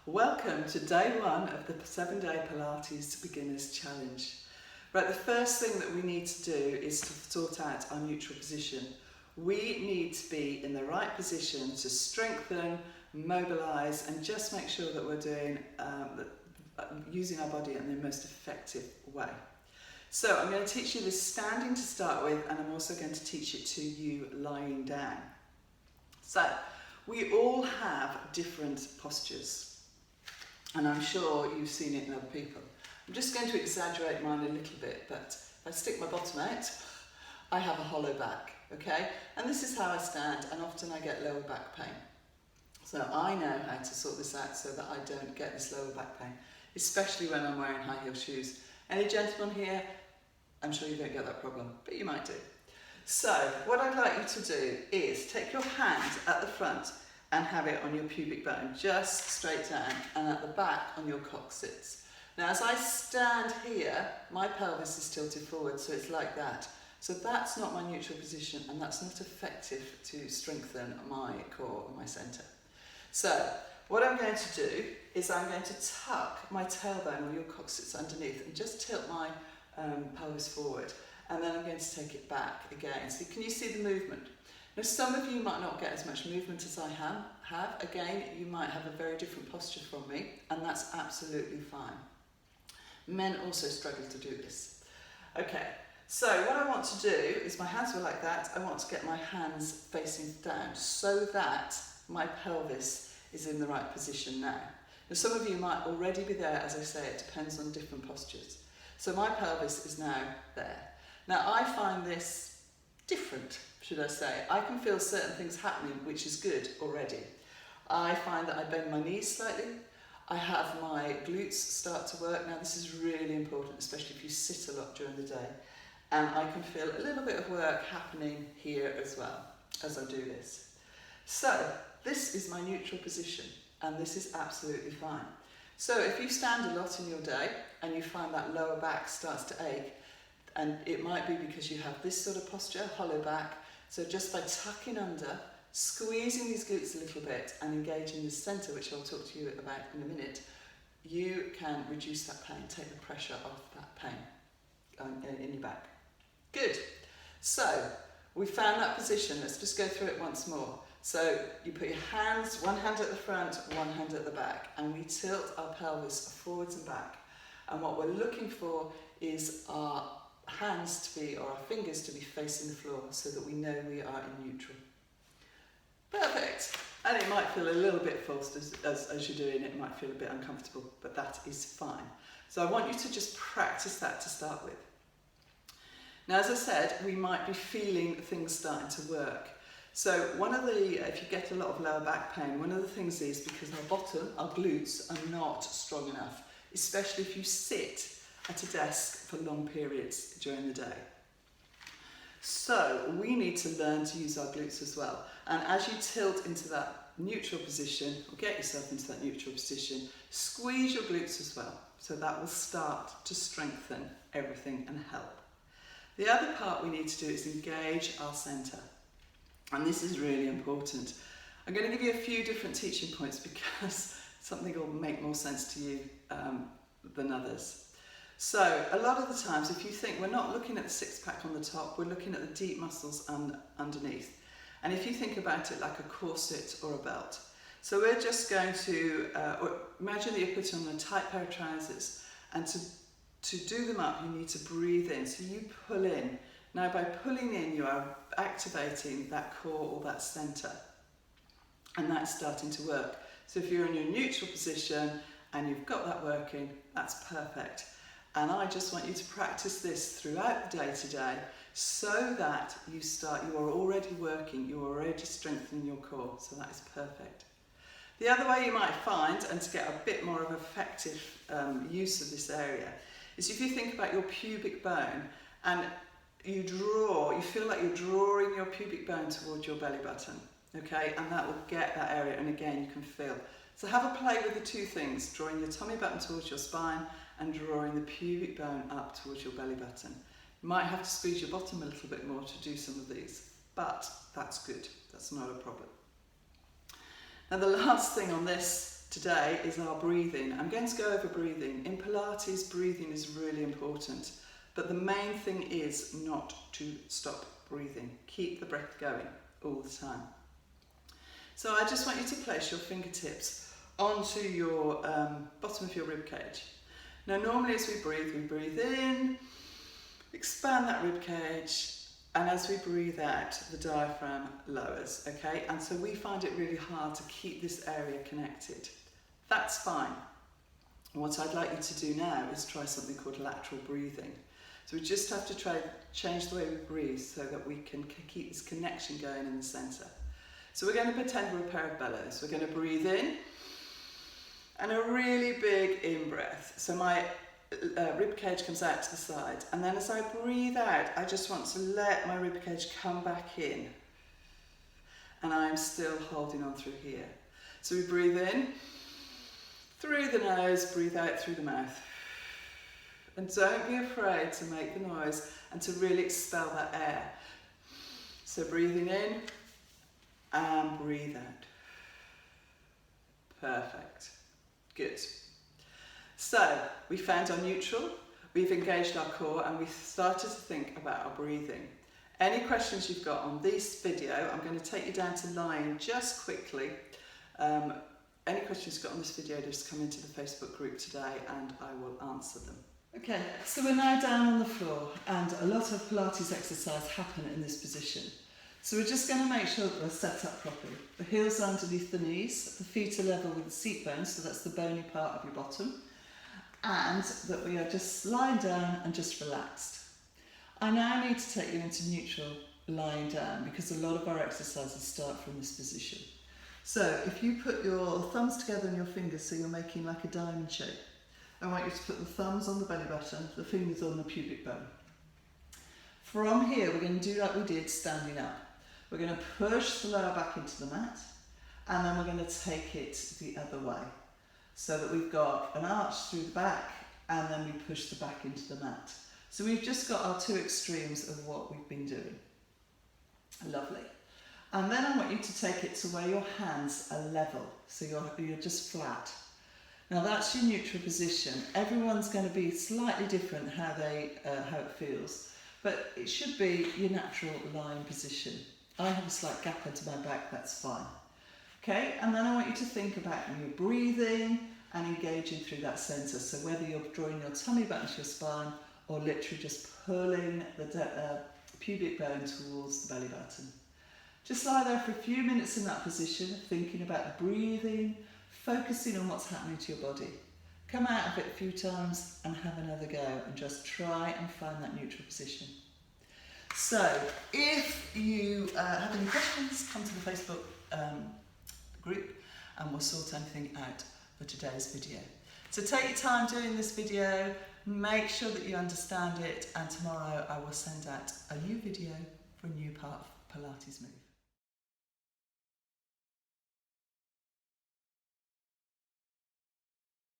Welcome to day one of the 7-day Pilates Beginners Challenge. Right, the first thing that we need to do is to sort out our neutral position. We need to be in the right position to strengthen, mobilise and just make sure that we're doing using our body in the most effective way. So I'm going to teach you this standing to start with, and I'm also going to teach it to you lying down. So we all have different postures, and I'm sure you've seen it in other people. I'm just going to exaggerate mine a little bit, but if I stick my bottom out, I have a hollow back, okay? And this is how I stand, and often I get lower back pain. So I know how to sort this out so that I don't get this lower back pain, especially when I'm wearing high heel shoes. Any gentlemen here? I'm sure you don't get that problem, but you might do. So what I'd like you to do is take your hand at the front and have it on your pubic bone, just straight down, and at the back on your coccyx. Now as I stand here, my pelvis is tilted forward, so it's like that. So that's not my neutral position, and that's not effective to strengthen my core and my centre. So what I'm going to do is I'm going to tuck my tailbone or your coccyx underneath and just tilt my pelvis forward, and then I'm going to take it back again. So can you see the movement? Now some of you might not get as much movement as I have. Again, you might have a very different posture from me, and that's absolutely fine. Men also struggle to do this. Okay, so what I want to do is, my hands were like that, I want to get my hands facing down so that my pelvis is in the right position now. Now some of you might already be there, as I say, it depends on different postures. So my pelvis is now there. Now I find this different, should I say. I can feel certain things happening, which is good already. I find that I bend my knees slightly. I have my glutes start to work. Now this is really important, especially if you sit a lot during the day. And I can feel a little bit of work happening here as well as I do this. So this is my neutral position, and this is absolutely fine. So if you stand a lot in your day and you find that lower back starts to ache, and it might be because you have this sort of posture, hollow back, so just by tucking under, squeezing these glutes a little bit and engaging the centre, which I'll talk to you about in a minute, you can reduce that pain, take the pressure off that pain in your back. Good. So we found that position. Let's just go through it once more. So you put your hands, one hand at the front, one hand at the back, and we tilt our pelvis forwards and back. And what we're looking for is our hands to be, or our fingers to be facing the floor, so that we know we are in neutral. Perfect. And it might feel a little bit false as you're doing it, might feel a bit uncomfortable, but that is fine. So I want you to just practice that to start with. Now, as I said, we might be feeling things starting to work. So if you get a lot of lower back pain, one of the things is because our glutes are not strong enough, especially if you sit at a desk for long periods during the day. So we need to learn to use our glutes as well. And as you tilt into that neutral position, or get yourself into that neutral position, squeeze your glutes as well. So that will start to strengthen everything and help. The other part we need to do is engage our centre. And this is really important. I'm going to give you a few different teaching points because something will make more sense to you than others. So a lot of the times, if you think, we're not looking at the six pack on the top, we're looking at the deep muscles underneath. And if you think about it like a corset or a belt. So we're just going to, imagine that you're putting on a tight pair of trousers, and to do them up, you need to breathe in. So you pull in. Now by pulling in, you are activating that core or that centre, and that's starting to work. So if you're in your neutral position and you've got that working, that's perfect. And I just want you to practice this throughout the day today, so that you are already working, you're already strengthening your core, so that is perfect. The other way you might find, and to get a bit more of effective use of this area, is if you think about your pubic bone and you feel like you're drawing your pubic bone towards your belly button, okay? And that will get that area, and again, you can feel. So have a play with the two things, drawing your tummy button towards your spine and drawing the pubic bone up towards your belly button. You might have to squeeze your bottom a little bit more to do some of these, but that's good, that's not a problem. Now the last thing on this today is our breathing. I'm going to go over breathing. In Pilates, breathing is really important, but the main thing is not to stop breathing. Keep the breath going all the time. So I just want you to place your fingertips onto your bottom of your rib cage. Now normally as we breathe in, expand that rib cage, and as we breathe out, the diaphragm lowers, okay? And so we find it really hard to keep this area connected. That's fine. What I'd like you to do now is try something called lateral breathing. So we just have to try change the way we breathe so that we can keep this connection going in the centre. So we're going to pretend we're a pair of bellows. We're going to breathe in, and a really big in-breath. So my rib cage comes out to the side, and then as I breathe out, I just want to let my rib cage come back in, and I'm still holding on through here. So we breathe in through the nose, breathe out through the mouth, and don't be afraid to make the noise and to really expel that air. So breathing in and breathe out. Perfect. Good. So we found our neutral, we've engaged our core, and we've started to think about our breathing. Any questions you've got on this video, I'm going to take you down to lying just quickly. Any questions you've got on this video, just come into the Facebook group today and I will answer them. Okay, so we're now down on the floor, and a lot of Pilates exercise happen in this position. So we're just going to make sure that we're set up properly. The heels are underneath the knees, the feet are level with the seat bones, so that's the bony part of your bottom, and that we are just lying down and just relaxed. I now need to take you into neutral lying down because a lot of our exercises start from this position. So if you put your thumbs together and your fingers so you're making like a diamond shape, I want you to put the thumbs on the belly button, the fingers on the pubic bone. From here we're going to do like we did standing up. We're going to push the lower back into the mat, and then we're going to take it the other way so that we've got an arch through the back, and then we push the back into the mat. So we've just got our two extremes of what we've been doing. Lovely. And then I want you to take it to where your hands are level, so you're just flat. Now that's your neutral position. Everyone's going to be slightly different how it feels, but it should be your natural lying position. I have a slight gap into my back, that's fine. Okay, and then I want you to think about your breathing and engaging through that centre. So whether you're drawing your tummy back into your spine or literally just pulling the pubic bone towards the belly button. Just lie there for a few minutes in that position, thinking about the breathing, focusing on what's happening to your body. Come out of it a few times and have another go, and just try and find that neutral position. So if you have any questions, come to the Facebook group and we'll sort anything out for today's video. So take your time doing this video, make sure that you understand it, and tomorrow I will send out a new video for a new part of Pilates move.